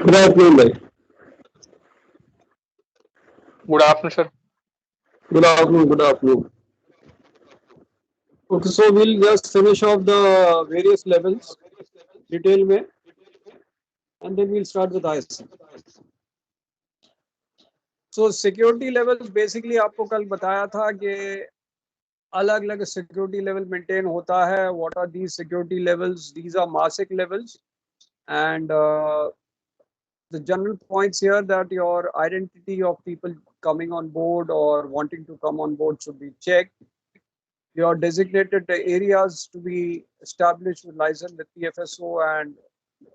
Good afternoon, bhai. Good afternoon, sir. Good afternoon. Good afternoon. Okay, so we'll just finish off the various levels detail में, and then we'll start with ISM. So security levels basically आपको कल बताया था कि अलग अलग security level maintain होता है. What are these security levels? These are Masic levels, and the general points here that your identity of people coming on board or wanting to come on board should be checked. Your designated areas to be established with license with PFSO and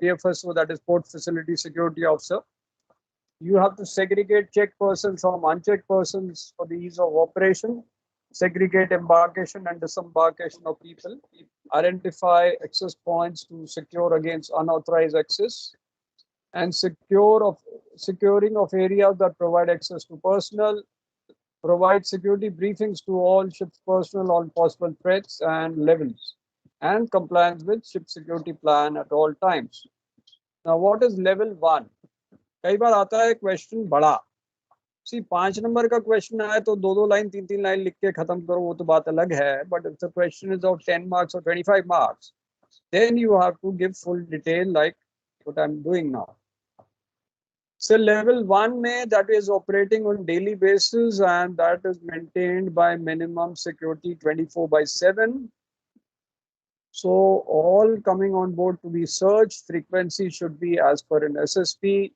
PFSO, that is Port Facility Security Officer. You have to segregate checked persons from unchecked persons for the ease of operation, segregate embarkation and disembarkation of people, identify access points to secure against unauthorized access, and securing of areas that provide access to personnel, provide security briefings to all ship's personnel on possible threats and levels, and compliance with ship security plan at all times. Now, what is level 1? कई बार आता है question बड़ा. सी 5 number का question आए तो दो line तीन line लिख के खत्म करो, वो तो बात अलग है. But if the question is of 10 marks or 25 marks, then you have to give full detail like what I'm doing now. So level 1 में that is operating on daily basis and that is maintained by minimum security 24/7. So all coming on board to be searched, frequency should be as per an SSP,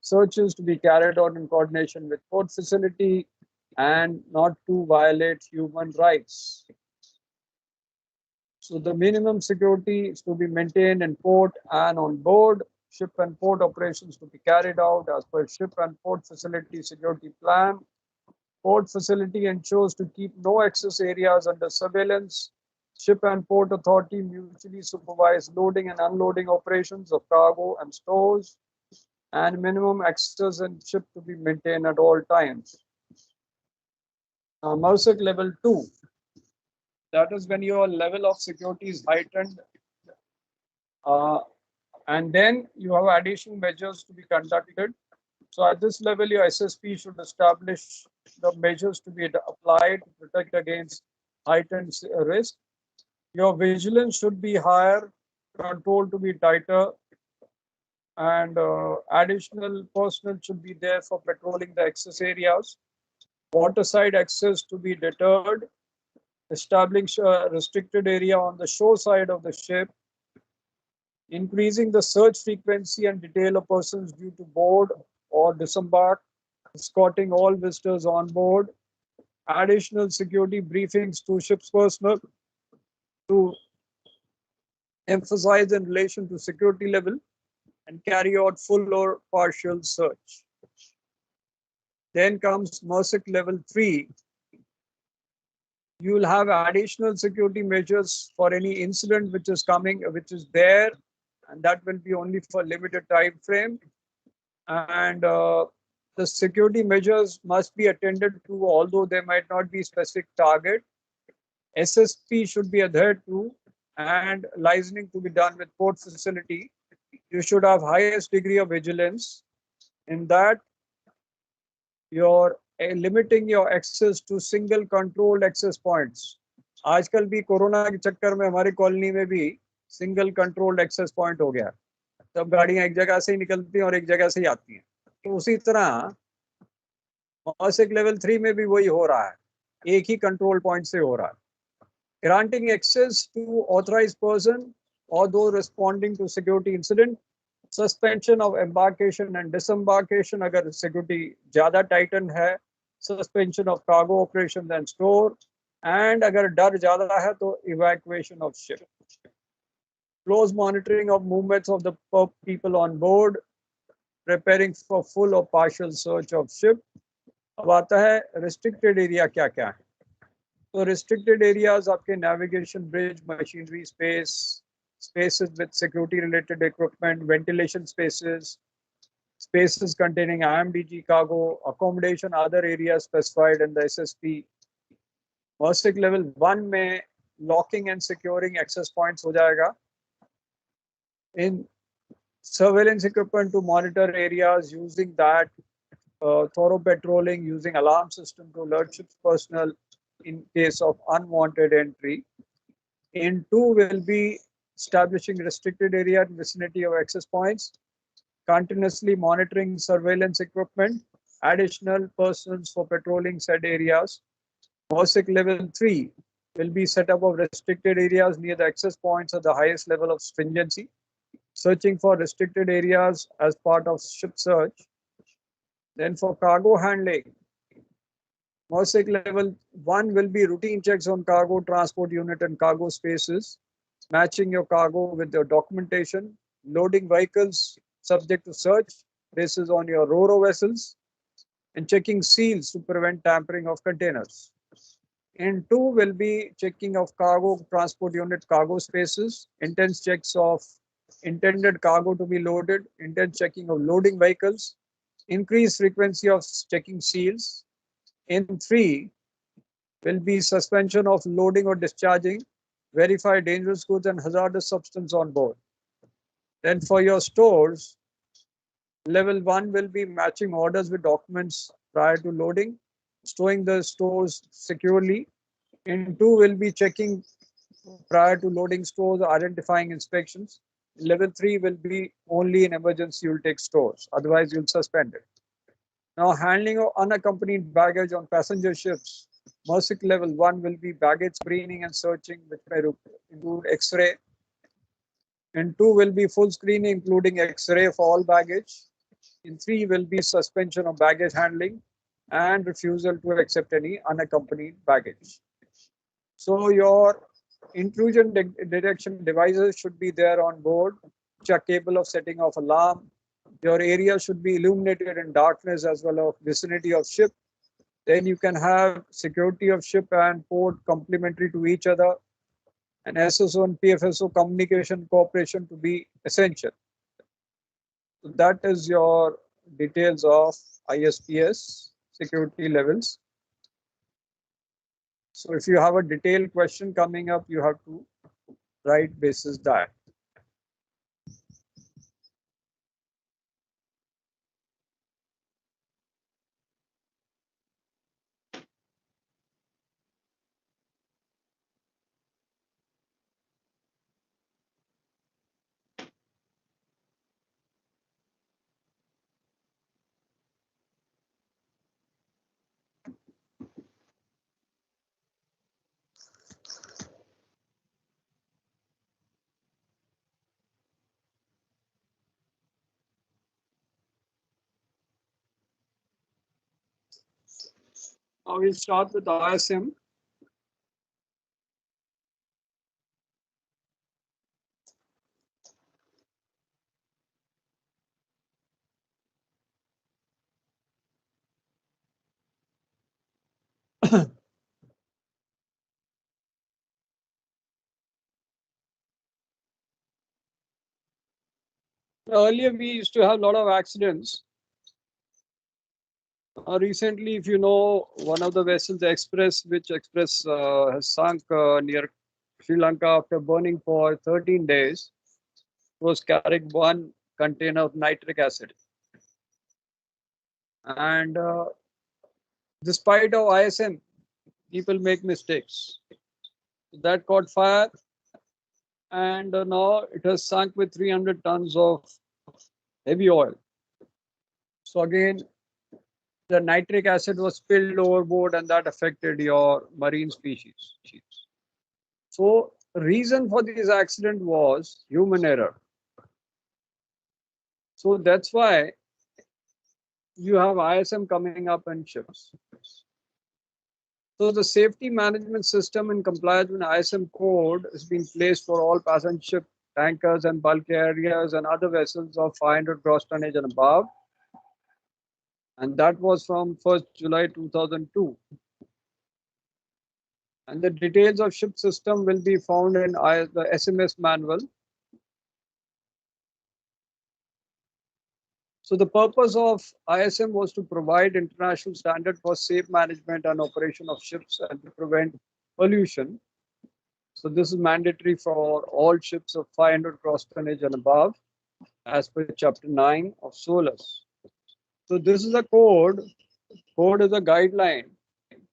searches to be carried out in coordination with port facility and not to violate human rights. So the minimum security is to be maintained in port and on board. Ship and port operations to be carried out as per ship and port facility security plan. Port facility ensures to keep no access areas under surveillance. Ship and port authority mutually supervise loading and unloading operations of cargo and stores, and minimum access and ship to be maintained at all times. Now, MRSIC level 2, that is when your level of security is heightened. And then you have additional measures to be conducted. So at this level, your SSP should establish the measures to be applied to protect against heightened risk. Your vigilance should be higher, control to be tighter, and additional personnel should be there for patrolling the access areas. Waterside access to be deterred, establish a restricted area on the shore side of the ship, increasing the search frequency and detail of persons due to board or disembark, escorting all visitors on board, additional security briefings to ship's personnel to emphasize in relation to security level and carry out full or partial search. Then comes MRSIC level 3. You will have additional security measures for any incident which is coming, which is there, and that will be only for limited time frame. And the security measures must be attended to, although they might not be specific target. SSP should be adhered to, and licensing to be done with port facility. You should have highest degree of vigilance in that you're limiting your access to single controlled access points. आजकल भी corona के चक्कर में हमारी colony में भी single controlled access point हो गया. सब गाड़ियां एक जगह से ही निकलती हैं और एक जगह से ही आती हैं. तो उसी तरह MRSIC लेवल 3 में भी वही हो रहा है, एक ही कंट्रोल पॉइंट से हो रहा है. Granting access to authorized person or those responding to security incident, suspension of embarkation and disembarkation अगर security ज़्यादा tighten है, suspension of cargo operations and store, and अगर डर ज़्यादा है तो evacuation of ship. Close monitoring of movements of the people on board, preparing for full or partial search of ship. अब आता है restricted area क्या क्या है. So restricted areas आपके navigation bridge, machinery space, spaces with security related equipment, ventilation spaces, spaces containing IMDG cargo, accommodation, other areas specified in the SSP. MRSIC level 1 में locking and securing access points हो जाएगा. In surveillance equipment to monitor areas, using that thorough patrolling, using alarm system to alert ship's personnel in case of unwanted entry. In two will be establishing restricted area in vicinity of access points, continuously monitoring surveillance equipment, additional persons for patrolling said areas. MOSIC level 3 will be set up of restricted areas near the access points at the highest level of stringency, searching for restricted areas as part of ship search. Then for cargo handling, MOSIC level 1 will be routine checks on cargo transport unit and cargo spaces, matching your cargo with your documentation, loading vehicles subject to search basis on your RoRo vessels, and checking seals to prevent tampering of containers. In two will be checking of cargo transport unit cargo spaces, intense checks of intended cargo to be loaded, intense checking of loading vehicles, increased frequency of checking seals. In three will be suspension of loading or discharging, verify dangerous goods and hazardous substance on board. Then for your stores, level 1 will be matching orders with documents prior to loading, storing the stores securely. In 2 will be checking prior to loading stores, identifying inspections. Level 3 will be only in emergency you'll take stores, otherwise you'll suspend it. Now handling of unaccompanied baggage on passenger ships. MOSIC level 1 will be baggage screening and searching, which may include X-ray. In 2 will be full screening, including X-ray for all baggage. In 3 will be suspension of baggage handling and refusal to accept any unaccompanied baggage. So your intrusion detection devices should be there on board, which are capable of setting off alarm. Your area should be illuminated in darkness as well as vicinity of ship. Then you can have security of ship and port complementary to each other, and SSO and PFSO communication cooperation to be essential. So that is your details of ISPS security levels. So if you have a detailed question coming up, you have to write basis that. Now we'll start with ISM. Earlier we used to have a lot of accidents. Recently, if you know, one of the vessels, the Express, which Express has sunk near Sri Lanka after burning for 13 days, was carrying one container of nitric acid. And despite of ISM, people make mistakes. That caught fire, and now it has sunk with 300 tons of heavy oil. So again, the nitric acid was spilled overboard, and that affected your marine species. So reason for this accident was human error. So that's why you have ISM coming up in ships. So the safety management system in compliance with ISM code has been placed for all passenger ship, tankers and bulk carriers and other vessels of 500 gross tonnage and above. And that was from 1st July 2002. And the details of ship system will be found in the SMS manual. So the purpose of ISM was to provide international standard for safe management and operation of ships and to prevent pollution. So this is mandatory for all ships of 500 gross tonnage and above. as per chapter 9 of SOLAS. So this is a code. Code is a guideline,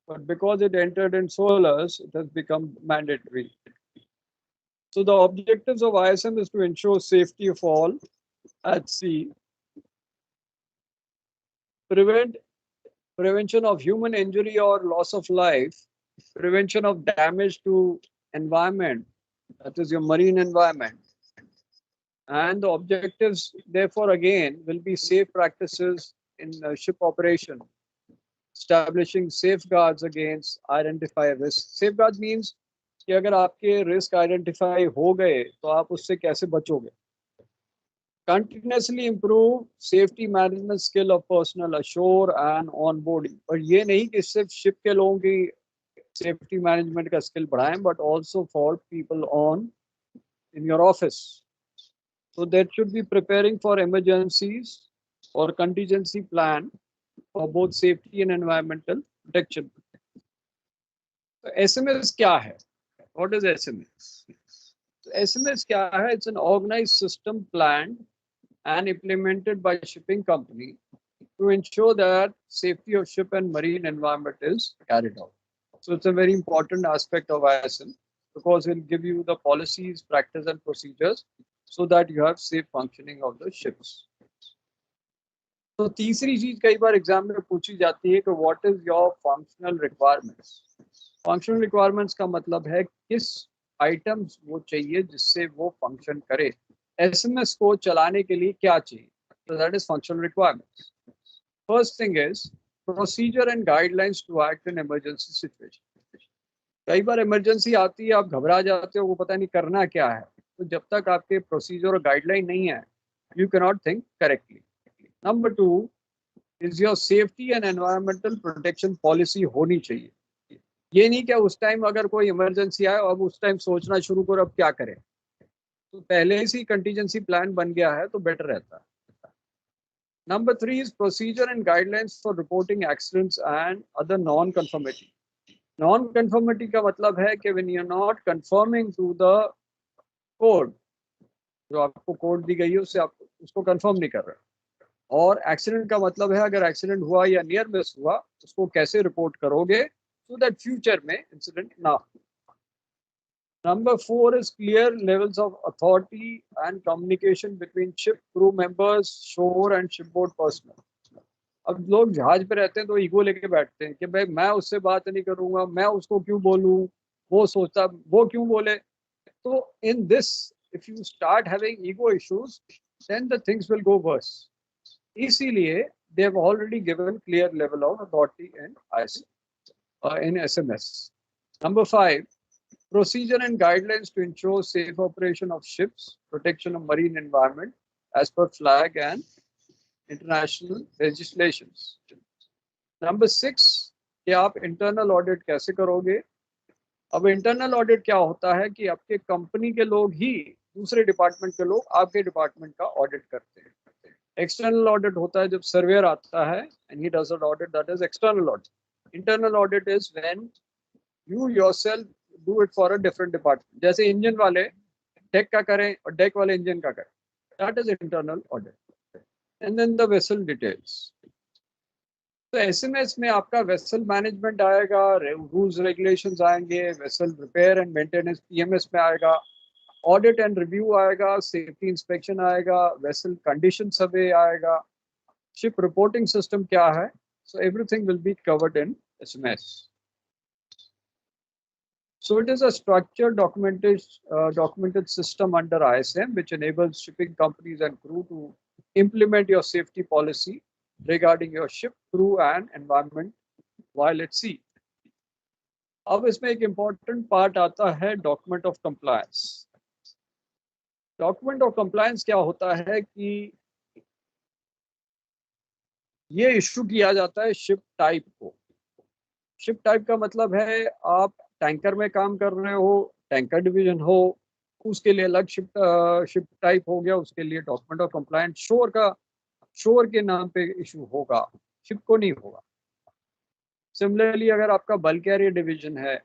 but because it entered in SOLAS, it has become mandatory. So the objectives of ISM is to ensure safety of all at sea, prevention of human injury or loss of life, prevention of damage to environment, that is your marine environment. And the objectives, therefore, again, will be safe practices in ship operation, establishing safeguards against identified risks. Safeguard means कि अगर आपके risk identify हो गए तो आप उससे कैसे बचोगे. Continuously improve safety management skill of personnel ashore and on boarding. और ये नहीं कि सिर्फ शिप के लोगों की सेफ्टी मैनेजमेंट का स्किल बढ़ाएं, but also for people on in your office. So that should be preparing for emergencies or contingency plan for both safety and environmental protection. So SMS क्या है? What is SMS? So SMS क्या है? It's an organized system planned and implemented by shipping company to ensure that safety of ship and marine environment is carried out. So it's a very important aspect of ISM because it will give you the policies, practice and procedures so that you have safe functioning of the ships. तो तीसरी चीज कई बार exam में पूछी जाती है कि what is your functional requirements. Functional requirements का मतलब है किस आइटम्स वो चाहिए जिससे वो फंक्शन करे. एसएमएस को चलाने के लिए क्या चाहिए? So that is functional requirements. First thing is procedure and guidelines to act in emergency situation. कई बार इमरजेंसी आती है, आप घबरा जाते हो, वो पता नहीं करना क्या है. तो जब तक आपके प्रोसीजर और गाइडलाइन नहीं है, you cannot think correctly. Number 2 is your safety and environmental protection policy होनी चाहिए. ये नहीं कि उस टाइम अगर कोई इमरजेंसी आए अब उस टाइम सोचना शुरू करो अब क्या करें. तो पहले से ही कंटीजेंसी प्लान बन गया है तो बेटर रहता है. Number 3 is procedure and guidelines for reporting accidents and other non-conformity. Non-conformity का मतलब है कि when you are not conforming to the code, जो आपको कोड दी गई है उससे आप उसको कंफर्म नहीं कर रहे. और एक्सीडेंट का मतलब है अगर एक्सीडेंट हुआ या नियर मिस हुआ उसको कैसे रिपोर्ट करोगे so that फ्यूचर में इंसिडेंट ना हो. Number 4 is clear levels of authority and communication between ship crew members, shore and shipboard personnel. अब लोग जहाज पे रहते हैं तो ईगो लेके बैठते हैं कि भाई मैं उससे बात नहीं करूंगा, मैं उसको क्यों बोलूं, वो सोचता वो क्यों बोले. तो in this, if you start having ego issues, then the things will go worse. इसीलिए they have already given clear level of authority in SMS. Number 5, procedure and guidelines to ensure safe operation of ships, protection of marine environment as per flag and international legislations. Number 6, कि आप internal audit कैसे करोगे. अब internal audit क्या होता है कि आपके कंपनी के लोग ही दूसरे डिपार्टमेंट के लोग आपके डिपार्टमेंट का ऑडिट करते हैं. एक्सटर्नल ऑडिट होता है जब सर्वेयर आता है and he does audit, that is external audit. Internal audit is when you yourself do it for a different department. जैसे इंजन वाले डेक का करें और डेक वाले इंजन का करें, that is internal audit. And then the vessel details. तो SMS में आपका वेसल मैनेजमेंट आएगा, रूल्स रेगुलेशंस आएंगे, vessel repair and maintenance PMS में आएगा, ऑडिट एंड रिव्यू आएगा, सेफ्टी इंस्पेक्शन आएगा, वेसल कंडीशन सर्वे आएगा, शिप रिपोर्टिंग सिस्टम क्या है. So everything will be covered in SMS. So it is a structured documented system under ISM which enables shipping companies and crew to implement your safety policy regarding your ship, crew and environment while at sea. अब इसमें एक important part आता है document of compliance. Document of compliance क्या होता है कि ये इशू किया जाता है शिप टाइप को. शिप टाइप का मतलब है आप टैंकर में काम कर रहे हो, टैंकर डिवीजन हो, उसके लिए अलग शिप टाइप हो गया, उसके लिए डॉक्यूमेंट ऑफ कंप्लायंस शोर के नाम पे इशू होगा, शिप को नहीं होगा. सिमिलरली अगर आपका बल्क कैरियर डिवीजन है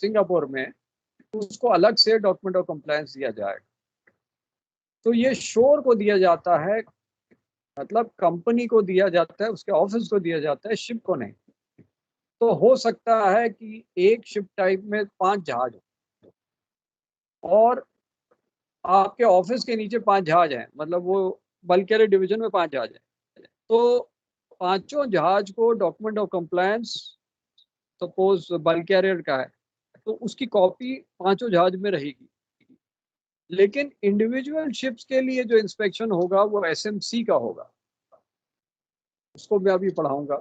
सिंगापुर में, तो उसको अलग से डॉक्यूमेंट ऑफ कंप्लायंस दिया जाएगा. तो ये शोर को दिया जाता है, मतलब कंपनी को दिया जाता है, उसके ऑफिस को दिया जाता है, शिप को नहीं। तो हो सकता है कि एक शिप टाइप में 5 जहाज हो और आपके ऑफिस के नीचे 5 जहाज हैं, मतलब वो बल्क कैरियर डिवीजन में 5 जहाज हैं। तो पांचों जहाज को document of compliance, suppose bulk carrier का है तो उसकी कॉपी पांचों जहाज में रहेगी। लेकिन इंडिविजुअल शिप्स के लिए जो इंस्पेक्शन होगा वो एसएमसी का होगा, उसको मैं अभी पढ़ाऊंगा।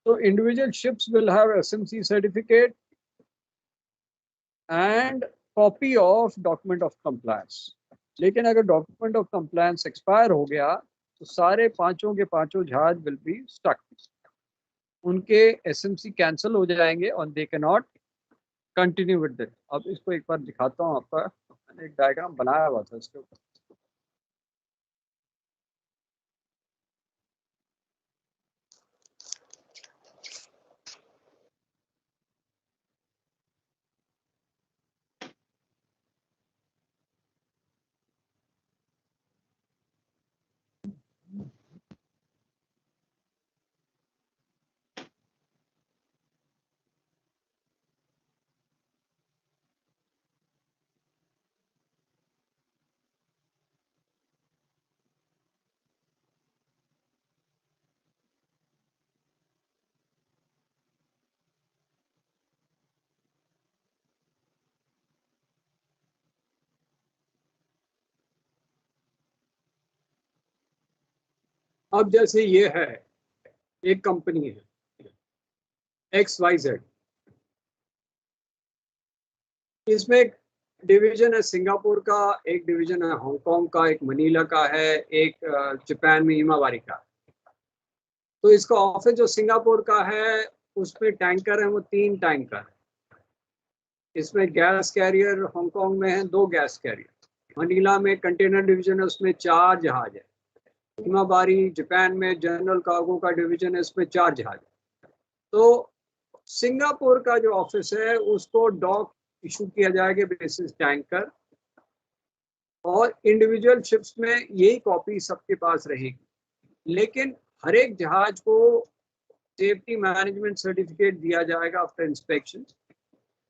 तो individual ships will have SMC certificate and copy of document of compliance. लेकिन अगर डॉक्यूमेंट ऑफ कंप्लायंस एक्सपायर हो गया तो सारे पांचों के पांचों जहाज विल बी स्टक, उनके एसएमसी कैंसिल हो जाएंगे और they can not continue with it. अब इसको एक बार दिखाता हूँ आपका, मैंने एक डायग्राम बनाया हुआ था इसके ऊपर। अब जैसे ये है, एक कंपनी है XYZ, इसमें एक डिवीजन है सिंगापुर का, एक डिवीजन है हांगकांग का, एक मनीला का है, एक जापान में इमावारी का। तो इसका ऑफिस जो सिंगापुर का है उसमें टैंकर है, वो 3 टैंकर। इसमें गैस कैरियर हांगकांग में है 2 गैस कैरियर। मनीला में कंटेनर डिवीजन है, उसमें 4 जहाज है। इमाबारी जापान में जनरल कार्गो का डिवीजन है, उसमें 4 जहाज है। तो सिंगापुर का जो ऑफिस है उसको डॉक इशू किया जाएगा बेसिस टैंकर, और इंडिविजुअल शिप्स में यही कॉपी सबके पास रहेगी। लेकिन हर एक जहाज को सेफ्टी मैनेजमेंट सर्टिफिकेट दिया जाएगा आफ्टर इंस्पेक्शन,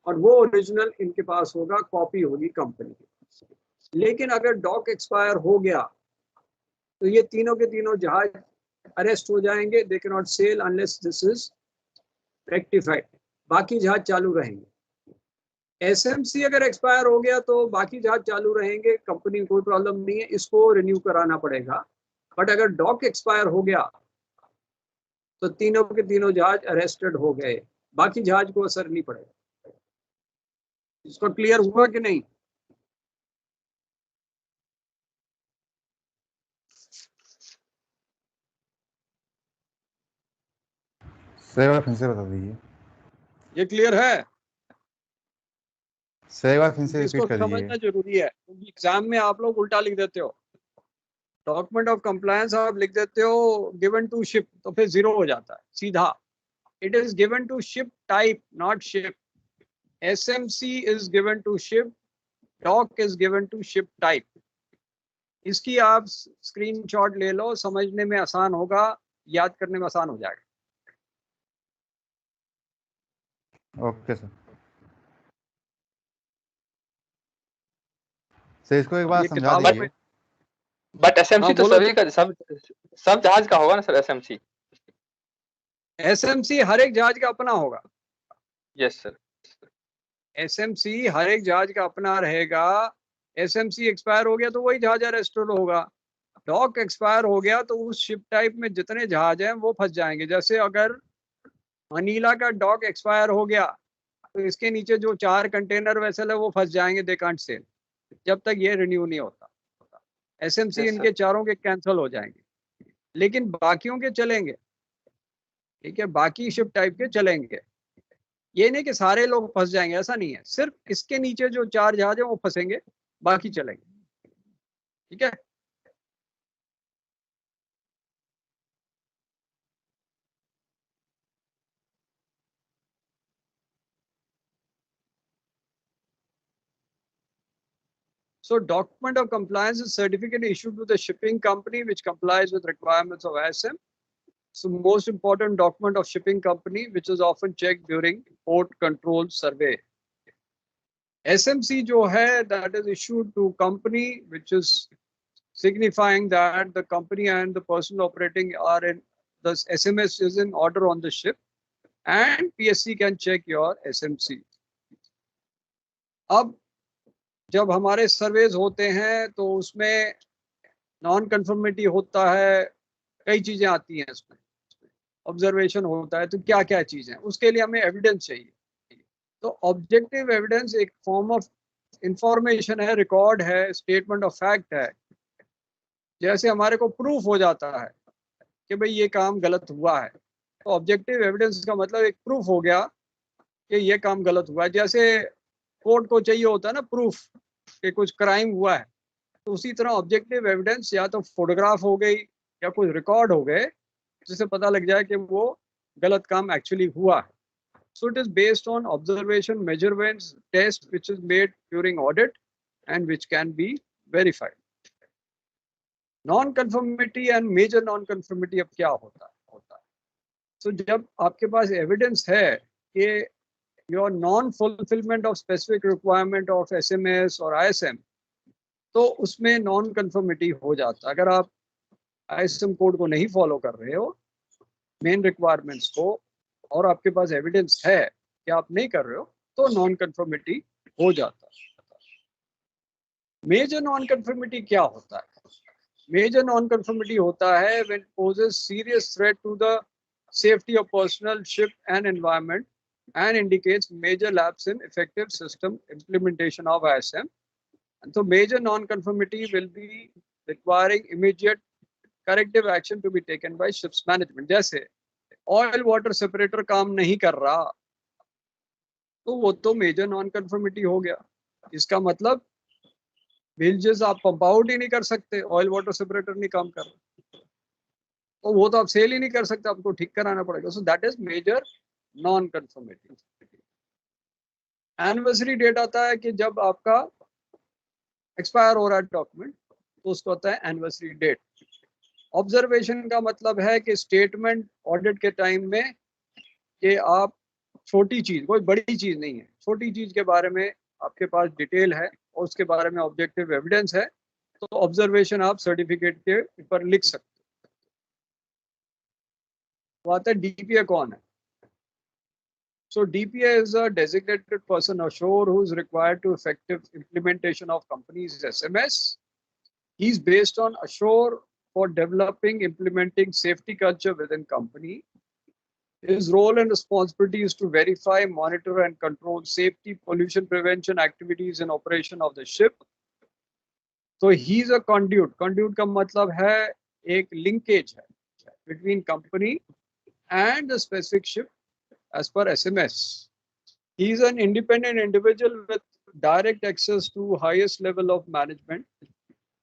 और वो ओरिजिनल इनके पास होगा, कॉपी होगी कंपनी की। लेकिन अगर डॉक एक्सपायर हो गया तो ये तीनों के तीनों जहाज अरेस्ट हो जाएंगे, they cannot sell unless this is rectified. बाकी जहाज चालू रहेंगे। एसएमसी अगर एक्सपायर हो गया तो बाकी जहाज चालू रहेंगे, कंपनी कोई प्रॉब्लम नहीं है, इसको रिन्यू कराना पड़ेगा। बट अगर डॉक एक्सपायर हो गया तो तीनों के तीनों जहाज अरेस्टेड हो गए, बाकी जहाज को असर नहीं पड़ेगा। इसको क्लियर हुआ कि नहीं? सर एक बार फिर से बता दीजिए। ये क्लियर है? सर एक बार फिर से इसको रिपीट कर दीजिए। समझना जरूरी है क्योंकि एग्जाम में आप लोग उल्टा लिख देते हो। डॉक्यूमेंट ऑफ कंप्लायंस आप लिख देते हो गिवन टू शिप, तो फिर 0 हो जाता है सीधा। It is given to ship type not ship. SMC is given to ship, DOC is given to ship type. इसकी आप स्क्रीनशॉट ले लो, समझने में आसान होगा, याद करने में आसान हो जाएगा। Okay sir. सर इसको एक बार ये समझा किताबों में, दीजिए। बट एसएमसी हाँ तो बोलो सभी का सब जहाज का होगा ना सर, एसएमसी? एसएमसी हर एक जहाज का अपना होगा। Yes sir. एसएमसी हर एक जहाज का अपना रहेगा। एसएमसी एक्सपायर हो गया तो वही जहाज अरेस्टेड होगा। डॉक एक्सपायर हो गया तो उस शिप टाइप में जितने जहाज हैं वो फंस जाएंगे। जैसे अगर मनीला का डॉक एक्सपायर हो गया तो इसके नीचे जो 4 कंटेनर वेसल है वो फंस जाएंगे, दे कांट सेल जब तक ये रिन्यू नहीं होता। एसएमसी यस इनके सर। चारों के कैंसिल हो जाएंगे, लेकिन बाकियों के चलेंगे। ठीक है, बाकी शिप टाइप के चलेंगे। ये नहीं कि सारे लोग फंस जाएंगे, ऐसा नहीं है। सिर्फ इसके नीचे जो 4 जहाज है वो फंसेंगे, बाकी चलेंगे। ठीक है। So document of compliance is certificate issued to the shipping company which complies with requirements of ISM. So most important document of shipping company which is often checked during port control survey. SMC जो है, that is issued to company which is signifying that the company and the person operating are in, the SMS is in order on the ship, and PSC can check your SMC. अब जब हमारे surveys होते हैं तो उसमें non conformity होता है, कई चीजें आती हैं इसमें, ऑब्जर्वेशन होता है, तो क्या क्या चीजें, उसके लिए हमें एविडेंस चाहिए. तो ऑब्जेक्टिव एविडेंस एक फॉर्म ऑफ इंफॉर्मेशन है, रिकॉर्ड है, स्टेटमेंट ऑफ फैक्ट है. जैसे हमारे को प्रूफ हो जाता है कि भाई ये काम गलत हुआ है, तो ऑब्जेक्टिव एविडेंस का मतलब एक प्रूफ हो गया कि ये काम गलत हुआ है. जैसे कोर्ट को चाहिए होता है ना प्रूफ कि कुछ क्राइम हुआ है, तो उसी तरह ऑब्जेक्टिव एविडेंस या तो फोटोग्राफ हो गई या कुछ रिकॉर्ड हो गए जिससे पता लग जाए कि वो गलत काम एक्चुअली हुआ है. So it is based on observation, measurements, test which is made during audit and which can be verified. Non-conformity and major non-conformity अब क्या होता है? So जब आपके पास evidence है कि your non-fulfillment of specific requirement of SMS और ISM, तो उसमें non-conformity हो जाता है. अगर आप ISM कोड को नहीं फॉलो कर रहे हो, मेन रिक्वायरमेंट्स को, और आपके पास एविडेंस है कि आप नहीं कर रहे हो, तो नॉन कन्फर्मिटी हो जाता है. मेजर नॉन कन्फर्मिटी क्या होता है? मेजर नॉन कन्फर्मिटी होता है when poses serious threat to the safety of personnel, ship and environment and indicates major lapse in effective system implementation of ISM. And so major non-conformity will be requiring immediate corrective action to be taken by ships management. जैसे oil water separator काम नहीं कर रहा, तो वो तो major non conformity हो गया. इसका मतलब विलेजेस आप पंप आउट ही नहीं कर सकते, ऑयल वाटर सेपरेटर नहीं काम कर रहा, तो वो तो आप सेल ही नहीं कर सकते, आपको ठीक कराना पड़ेगा. So that is major non conformity. Anniversary date आता है कि जब आपका एक्सपायर हो रहा है डॉक्यूमेंट, तो उसको होता है एनिवर्सरी डेट. ऑब्जर्वेशन का मतलब है कि स्टेटमेंट ऑडिट के टाइम में कि आप छोटी चीज, कोई बड़ी चीज नहीं है, छोटी चीज के बारे में आपके पास डिटेल है और उसके बारे में ऑब्जेक्टिव एविडेंस है, तो ऑब्जर्वेशन आप सर्टिफिकेट के ऊपर लिख सकते हो. तो आता है डीपीए कौन है? So DPA is a designated person ashore who is required to effective implementation of company's SMS. He is based on ashore for developing, implementing safety culture within company. His role and responsibility is to verify, monitor and control safety, pollution prevention activities in operation of the ship. So he is a conduit. Conduit का मतलब है एक linkage है between company and the specific ship. As per SMS, he is an independent individual with direct access to highest level of management.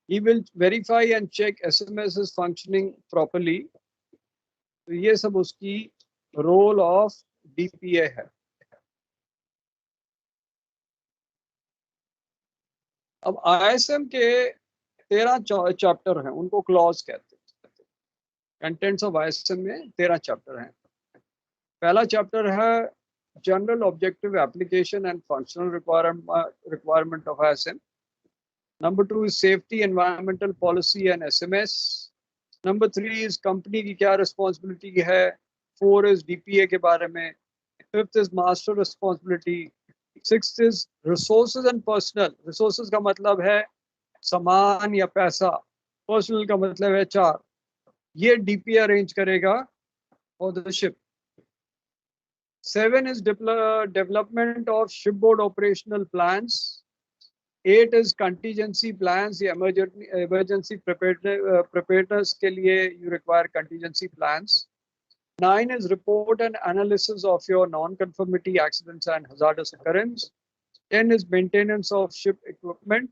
He will verify and check SMS is functioning properly. तो ये सब उसकी role of DPA है. अब ISM के 13 chapter हैं, उनको clause कहते हैं. कंटेंट्स ऑफ ISM में 13 चैप्टर हैं. पहला चैप्टर है general objective application and functional requirement of ISM. Number 2 is safety, environmental policy and SMS. Number 3 is company की क्या रिस्पॉन्सिबिलिटी है. 4 इज DPA के बारे में. 5th is master responsibility. 6th is resources and personal. Resources का मतलब है सामान या पैसा, पर्सनल का मतलब है चार. ये DPA अरेंज करेगा for the ship. 7 is development of shipboard operational plans. 8 is contingency plans. The emergency preparedness के लिए you require contingency plans. 9 is report and analysis of your non-conformity, accidents and hazardous occurrence. 10 is maintenance of ship equipment.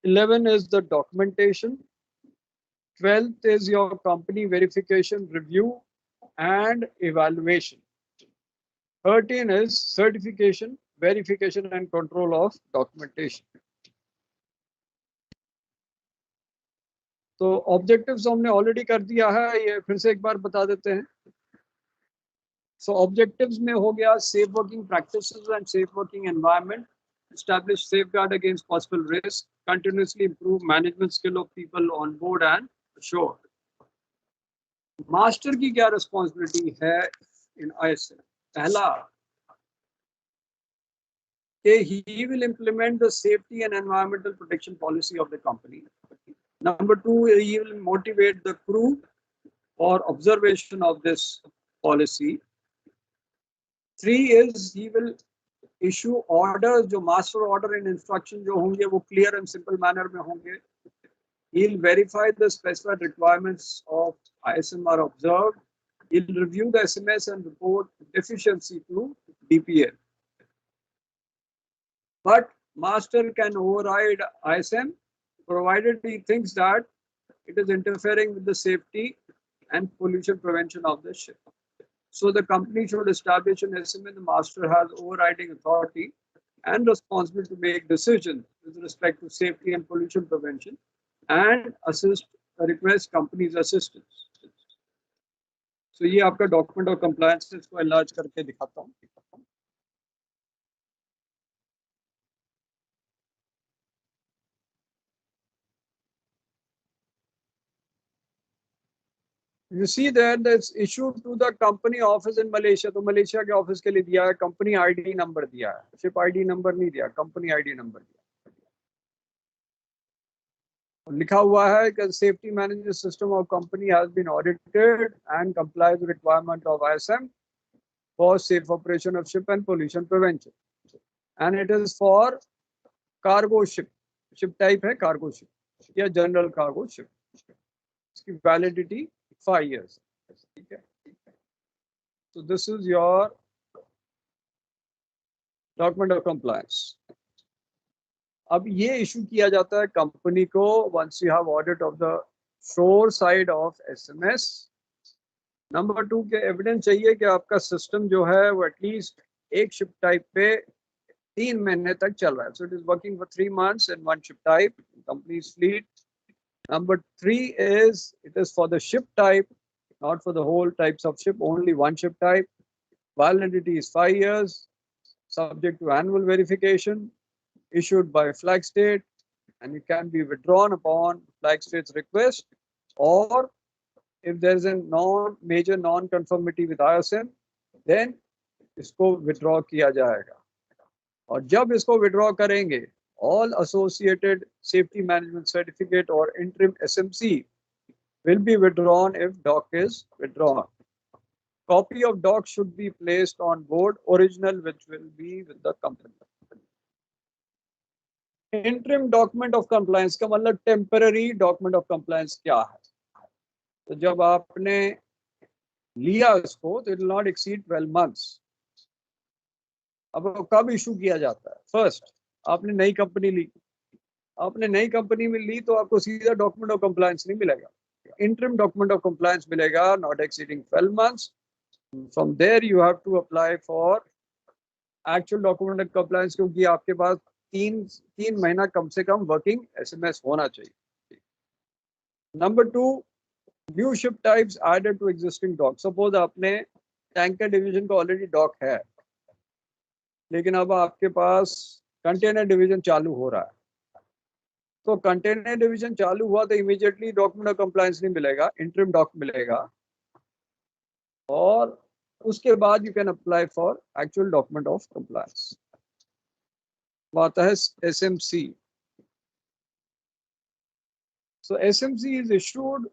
11 is the documentation. 12th is your company verification, review and evaluation. 13 is certification, verification and control of documentation. तो objectives हमने already कर दिया है, ये फिर से एक बार बता देते हैं. So objectives में हो गया safe working practices and safe working environment, establish safeguard against possible risk, continuously improve management skill of people on board and ashore. Master की क्या रिस्पॉन्सिबिलिटी है इन ISM? पहला कि he will implement the safety and environmental protection policy of the company. Number two, he will motivate the crew for observation of this policy. Three is he will issue orders, जो master order and instruction जो होंगे वो clear and simple manner में होंगे. He'll verify the specified requirements of ISM are observed. He'll review the SMS and report deficiency to DPL. But master can override ISM provided he thinks that it is interfering with the safety and pollution prevention of the ship. So the company should establish an SMA. The master has overriding authority and responsibility to make decisions with respect to safety and pollution prevention and request company's assistance. So ये आपका document of compliance, इसको enlarge करके दिखाता हूँ. You see that it's issued to the company office in Malaysia. तो Malaysia के office के लिए दिया है, कंपनी आईडी नंबर दिया है, शिप आईडी नंबर नहीं दिया, कंपनी आईडी नंबर दिया. लिखा हुआ है कि safety management system of company has been audited and complies with requirement of ISM for safe operation of ship and pollution prevention, and it is for cargo ship. Ship type है cargo ship या general cargo ship. इसकी validity 5 years. ठीक है. So this is your document of compliance. अब ये issue किया जाता है कंपनी को once you have audit of the shore side of SMS. Number 2 के एविडेंस चाहिए कि आपका सिस्टम जो है वो एटलीस्ट एक शिप टाइप पे 3 महीने तक चल रहा है. So it is working for 3 months in one ship type, company's fleet. Number 3 is it is for the ship type, not for the whole types of ship, only one ship type. Validity is 5 years, subject to annual verification, issued by flag state, and it can be withdrawn upon flag state's request, or if there is a major non-conformity with ISM, then इसको withdraw किया जाएगा. और जब इसको withdraw करेंगे, all associated safety management certificate or interim SMC will be withdrawn if doc is withdrawn. Copy of doc should be placed on board, original which will be with the company. Interim document of compliance का मतलब temporary document of compliance क्या है? तो जब आपने लिया इसको तो it will not exceed 12 months. अब कब इशू किया जाता है? फर्स्ट आपने नई कंपनी ली, आपने नई कंपनी में ली तो आपको सीधा डॉक्यूमेंट ऑफ कंप्लायंस नहीं मिलेगा, इंटरिम डॉक्यूमेंट ऑफ कंप्लायंस मिलेगा, not exceeding 12 months. From there you have to apply for actual document of compliance, क्योंकि आपके पास तीन महीना कम से कम वर्किंग SMS होना चाहिए. Number 2, new ship types added to existing DOC. Suppose आपने टैंकर डिवीजन का ऑलरेडी डॉक है, लेकिन अब आपके पास कंटेनर डिवीजन चालू हो रहा है. तो कंटेनर डिवीजन चालू हुआ तो इमीडिएटली डॉक्यूमेंट ऑफ कंप्लायंस नहीं मिलेगा, इंटरिम डॉक मिलेगा, और उसके बाद you can apply for actual document of compliance. आता है SMC. So SMC is issued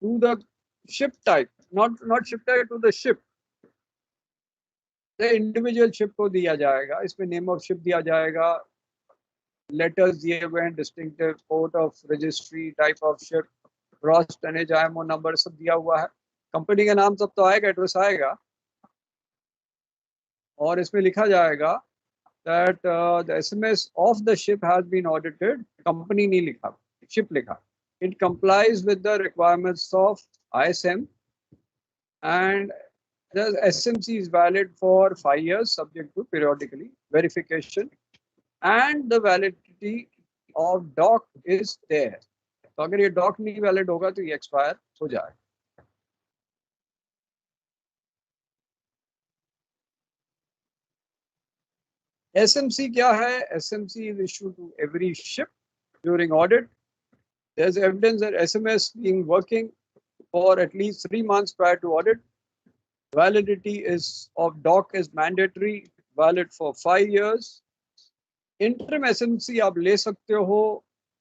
to the ship type, not ship type, to the ship. Individual ship को दिया जाएगा, इसमें नेम ऑफ शिप दिया जाएगा, लेटर्स दिए हुए हैं, distinctive port of registry, type of ship, gross tonnage, IMO number सब दिया हुआ है, कंपनी का नाम सब तो आएगा, एड्रेस आएगा, और इसमें लिखा जाएगा that the SMS of the ship has been audited. Company नहीं लिखा, शिप लिखा. It complies with the requirements of ISM and the SMC is valid for 5 years subject to periodically verification, and the validity of doc is there. तो अगर ये dock नहीं valid होगा तो ये एक्सपायर हो जाएगा। SMC क्या है? SMC is issued to every ship during audit. There's evidence that SMS being working for at least 3 months prior to audit. Validity is of doc is mandatory, valid for 5 years. Interim SMC आप ले सकते हो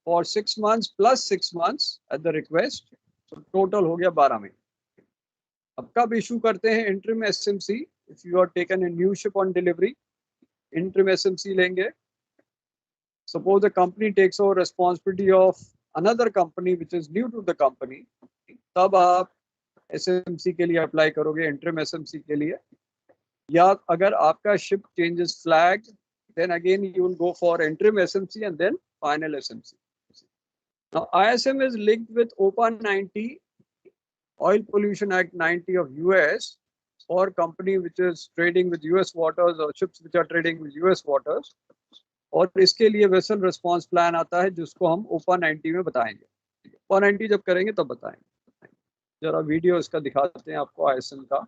for 6 months plus 6 months at the request. So total हो गया 12 महीने। अब कब issue करते हैं interim SMC? If you are taken a new ship on delivery, interim SMC लेंगे। Suppose the company takes over responsibility of another company which is new to the company, तब आप SMC के लिए अप्लाई करोगे, interim SMC के लिए। या अगर आपका ship changes flag, then again you will go for interim SMC and then final SMC. Now ISM is linked with OPA 90, Oil Pollution Act 90 of US, or company which is trading with US waters or ships which are trading with US waters. और इसके लिए vessel response plan आता है जिसको हम ओपा 90 में बताएंगे। ओपा 90 जब करेंगे तब बताएंगे। जरा वीडियो इसका दिखाते हैं आपको ISM का।